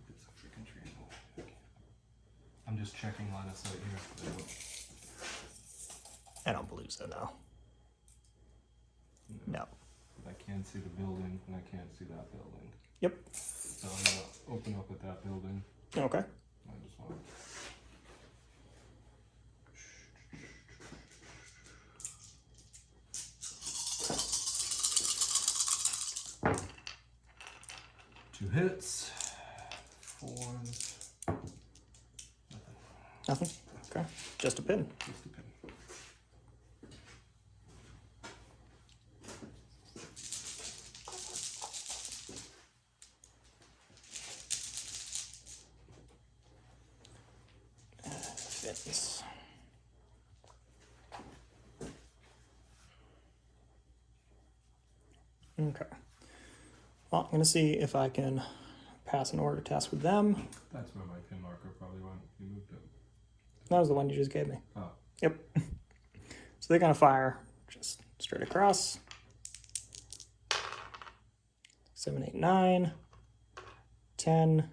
It's a freaking train. I'm just checking line of sight here. I don't believe so, no. No. I can't see the building, and I can't see that building. Yep. So I'm gonna open up at that building. Okay. I just want. Two hits. 4s. Nothing? Okay. Just a pin. Just a pin. Fins. Okay. Well, I'm going to see if I can pass an order test with them. That's where my pin marker probably went. You moved it. That was the one you just gave me. Oh. Yep. So they're going to fire just straight across. 7, 8, 9, 10,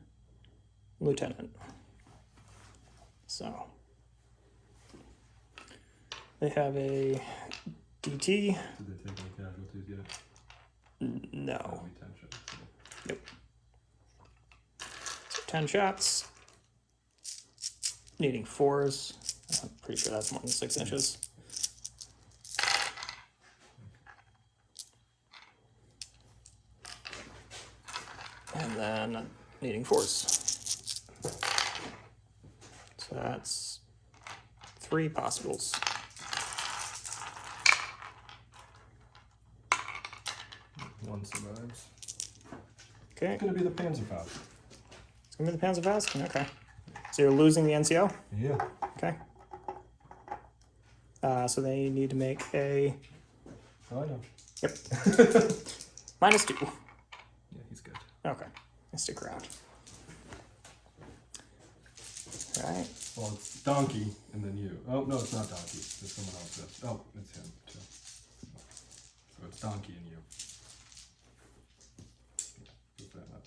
Lieutenant. So they have a DT. Did they take any casualties yet? No. Retention. So. Yep. So 10 shots. Needing 4s. I'm pretty sure that's more than 6 inches. And then needing 4s. So that's 3 possibles. One survives. Okay. It's gonna be the Panzerfaust. It's gonna be the Panzerfaust? Okay. So you're losing the NCO? Yeah. Okay. So they need to make a... Oh, I know. Yep. -2. Yeah, he's good. Okay. I stick around. Alright. Well, it's Donkey and then you. Oh, no, it's not Donkey. It's someone else. Oh, it's him, too. So it's Donkey and you. Yeah, put that up.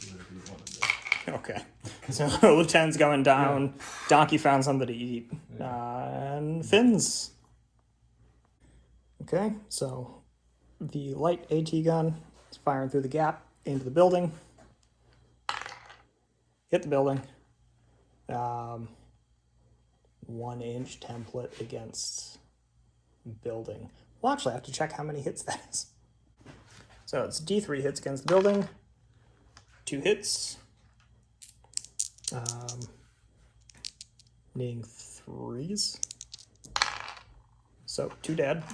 Do whatever you want to do. Okay. So Lieutenant's going down. Yeah. Donkey found something to eat. Yeah. And Fins. Okay, so the light AT gun is firing through the gap into the building. Hit the building. 1-inch template against building. Well, actually, I have to check how many hits that is. So it's D3 hits against the building. 2 hits. Needing 3s. So 2 dead.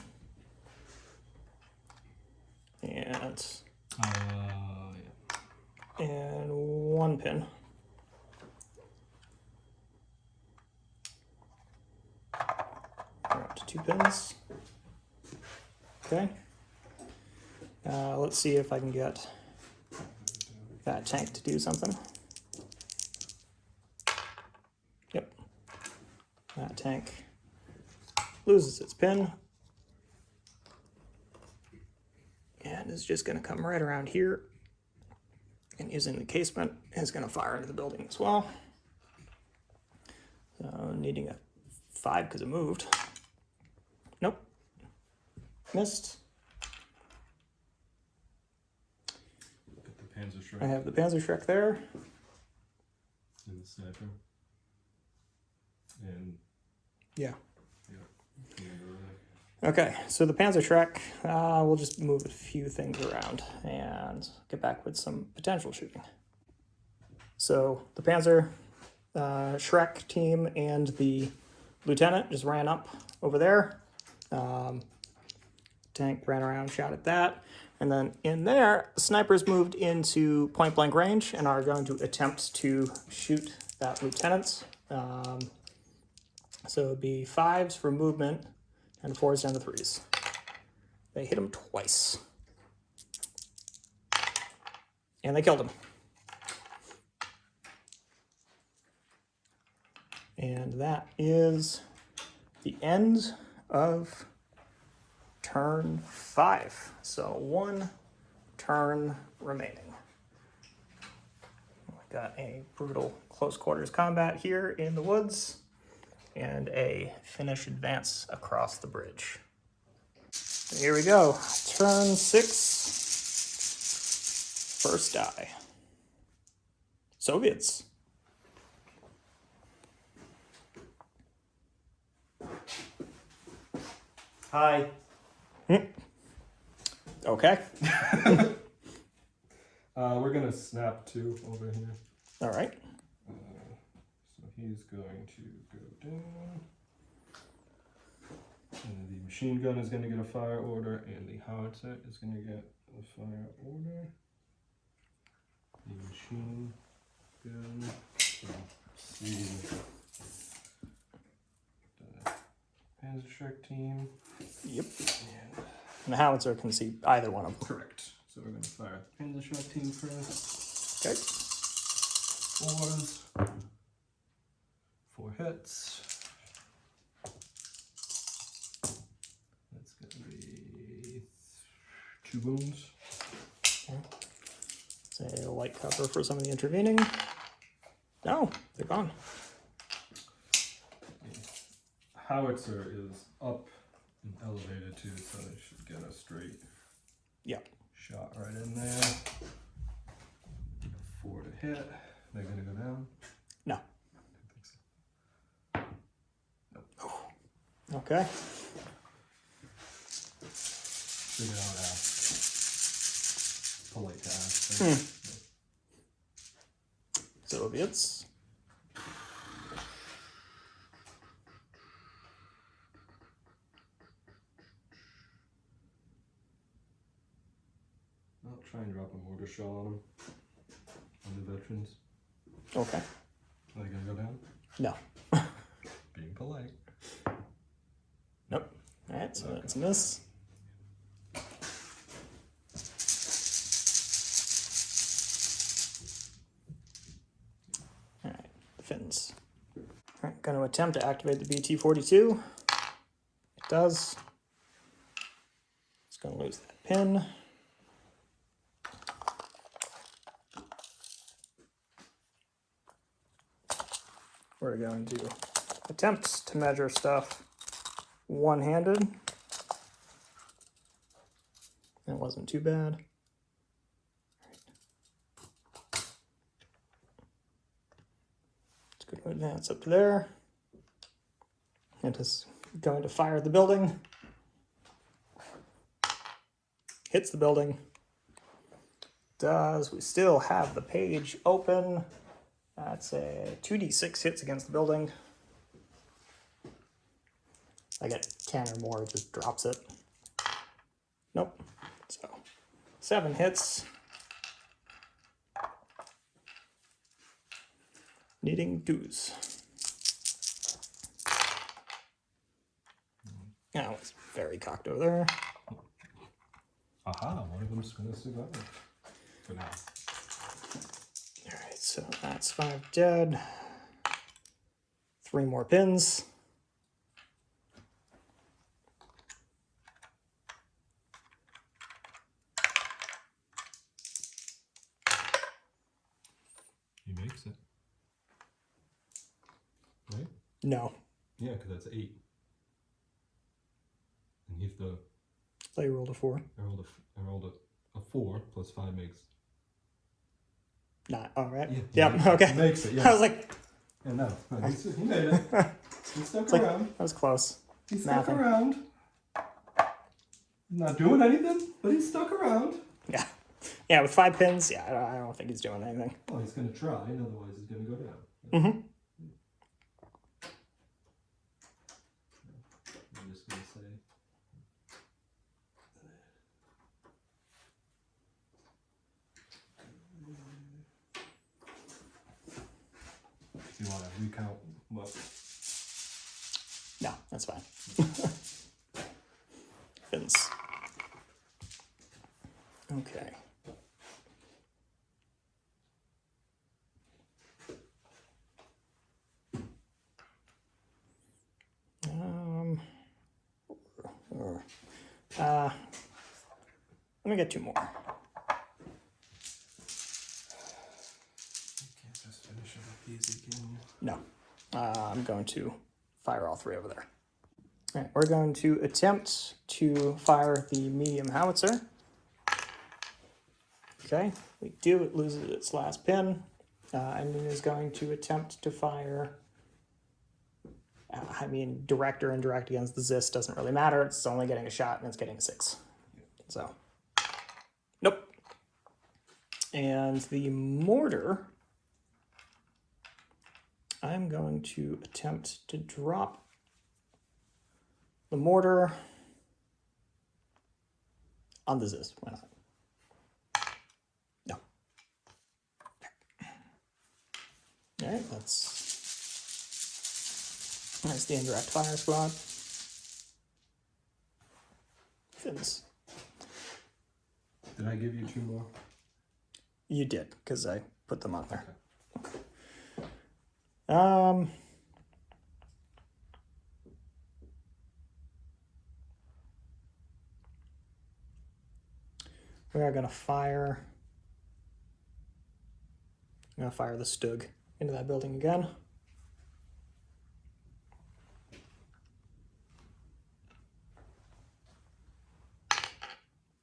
And Yeah. and 1 pin. We're up to 2 pins. Okay. Let's see if I can get that tank to do something. Yep. That tank loses its pin. And is just going to come right around here. And using the casement is going to fire into the building as well. So needing a 5 because it moved. Nope. Missed. Got the Panzerschreck I have the Panzerschreck there. in the sniper. And Yeah. yeah. Okay, so the Panzerschreck, we'll just move a few things around and get back with some potential shooting. So the Panzer Shrek team and the lieutenant just ran up over there. Tank ran around, shot at that. And then in there, the snipers moved into point blank range and are going to attempt to shoot that lieutenant. So it'd be 5s for movement and 4s down to 3s. They hit him twice. And they killed him. And that is the end of turn 5. So 1 turn remaining. We've got a brutal close quarters combat here in the woods and a Finnish advance across the bridge. So here we go. Turn 6. First die. Soviets. Hi. Okay. We're gonna snap 2 over here. All right. So he's going to go down. And the machine gun is going to get a fire order, and the howitzer is going to get a fire order. The machine gun. See the Panzerschreck team. Yep. And the howitzer can see either one of them. Correct. So we're going to fire the Panzerschreck team first. Okay. 4s. 4 hits. That's going to be 2 wounds. Say a light cover for some of the intervening. No, they're gone. Howitzer is up and elevated too, so they should get a straight shot right in there. 4 to hit. They're gonna go down? No. I don't think so. Nope. Okay. Figure out how polite to ask. Soviets. I'll try and drop a mortar shell on them. On the veterans. Okay. Are they gonna go down? No. Being polite. Nope. All right, so that's a miss. All right, the Finns. All right, going to attempt to activate the BT-42. It does. It's going to lose that pin. We're going to attempt to measure stuff one-handed. That wasn't too bad. It's going to advance up to there. It is going to fire at the building. Hits the building. Does. We still have the page open. That's a 2d6 hits against the building. I get 10 or more, it just drops it. Nope. So 7 hits. Needing dues. That was very cocked over there. Aha, one of them's gonna survive. For now. Alright, so that's 5 dead. 3 more pins. He makes it. Right? No. Yeah, because that's 8. And he's the... They rolled a 4. I rolled a 4 plus 5 makes... Not, alright. Yeah, Yep, okay. He makes it, yeah. I was like... Yeah, no, he made it. He stuck Like, around. that was close. He stuck Mathing. around. Not doing anything, but he's stuck around. Yeah. Yeah, with 5 pins, yeah, I don't think he's doing anything. Well, he's going to try, and otherwise he's going to go down. Mm-hmm. I'm just going to say. Do you want to recount what? No, that's fine. Fins. Okay. Let me get 2 more. You can't just finish it up easy, can you? No. I'm going to fire all 3 over there. All right, we're going to attempt to fire the medium howitzer. Okay, we do, it loses its last pin. And then is going to attempt to fire, direct or indirect against the Zis doesn't really matter. It's only getting a shot and it's getting a 6. So, nope. And the mortar, I'm going to attempt to drop the mortar on the Ziz. Why not? No. All right, there's the indirect fire squad. Fins. Did I give you 2 more? You did, because I put them on there. Okay. We are going to fire. I'm going to fire the Stug into that building again.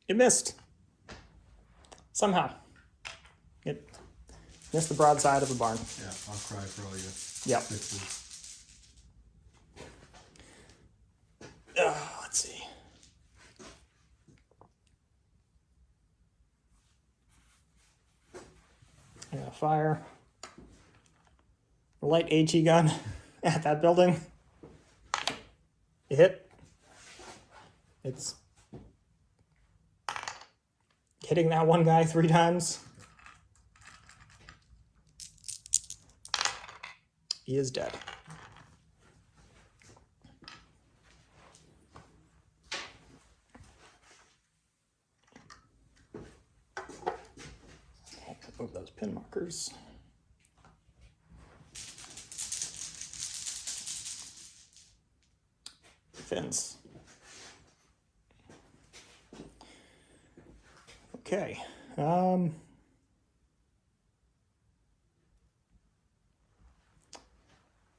It missed. Somehow. It missed the broadside of the barn. Yeah, I'll cry for all your Yep. 6s. Let's see. I'm going to fire a light HE gun at that building. It hit. It's hitting that one guy 3 times. He is dead. Move those pin markers. Fins. Okay.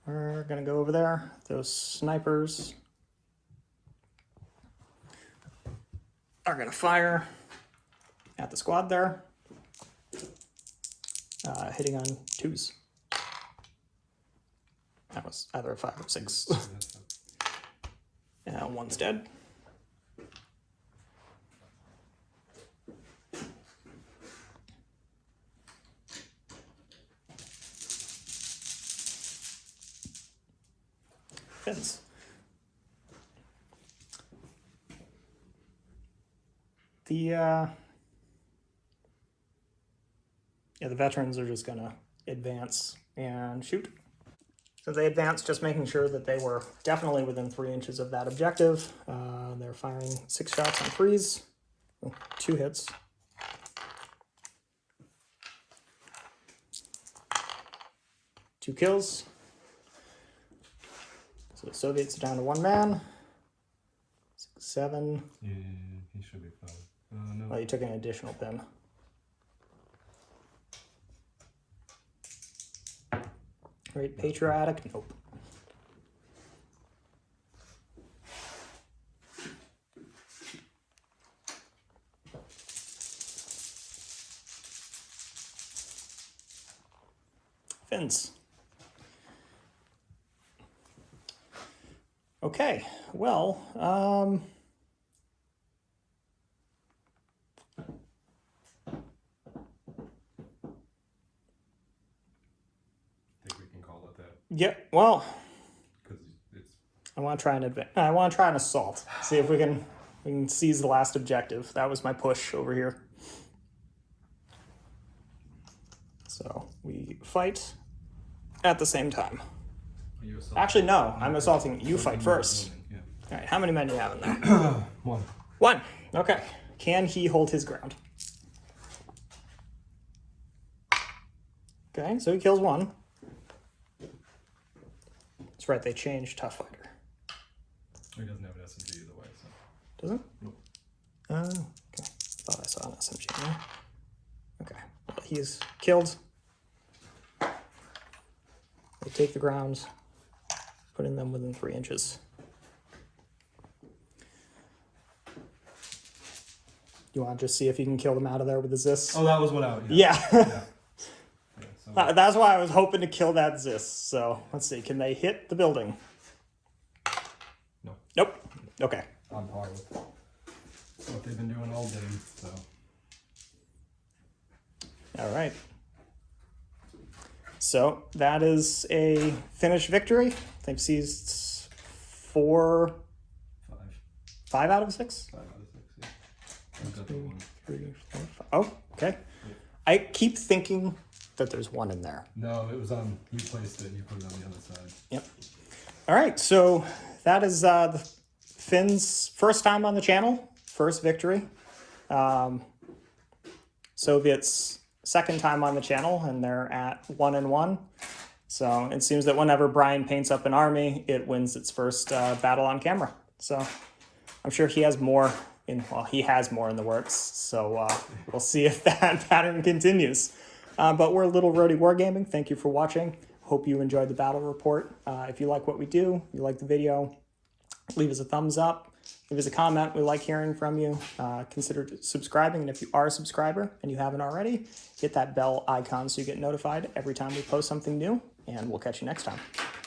We're gonna go over there. Those snipers are gonna fire at the squad there, hitting on 2s. That was either a 5 or 6. And one's dead. Fins. The veterans are just gonna advance and shoot. So they advance, just making sure that they were definitely within 3 inches of that objective. They're firing 6 shots on 3s. 2 hits. Two kills. So the Soviets are down to 1 man. 6, 7. Yeah, he should be fine. No. Well, you took an additional pin. Right, patriotic? Nope. Fins. Okay, well, Yeah, well, Because it's I want to try I want to try an assault. See if we can seize the last objective. That was my push over here. So we fight at the same time. you assault. Actually, no, I'm assaulting. You fight first. Yeah. All right, how many men do you have in there? One. One. Okay. Can he hold his ground? Okay, so he kills one. That's right, they changed Tough Fighter. He doesn't have an SMG either way, so. Doesn't? Nope. Okay. Thought I saw an SMG there. Okay. Well, he's killed. They take the grounds, putting them within 3 inches. You want to just see if you can kill them out of there with the Zis? Oh, that was one out. Yeah. Yeah. So That's why I was hoping to kill that Zis. So let's see. Can they hit the building? no, Nope. Okay. on par with what they've been doing all day. So All right. So that is a Finnish victory. They've seized 5 out of 6. 5 out of 6. Yeah. I've got the one. 3, 4, 5. Oh, okay. I keep thinking that there's one in there. No, it was on. You placed it. You put it on the other side. Yep. All right. So that is the Finns' first time on the channel, first victory. Soviets' second time on the channel, and they're at 1-1. So it seems that whenever Brian paints up an army, it wins its first battle on camera. So I'm sure he has more he has more in the works. So we'll see if that pattern continues. But we're Little Roadie Wargaming. Thank you for watching. Hope you enjoyed the battle report. If you like what we do, you like the video, leave us a thumbs up, leave us a comment. We like hearing from you. Consider subscribing. And if you are a subscriber and you haven't already, hit that bell icon so you get notified every time we post something new. And we'll catch you next time.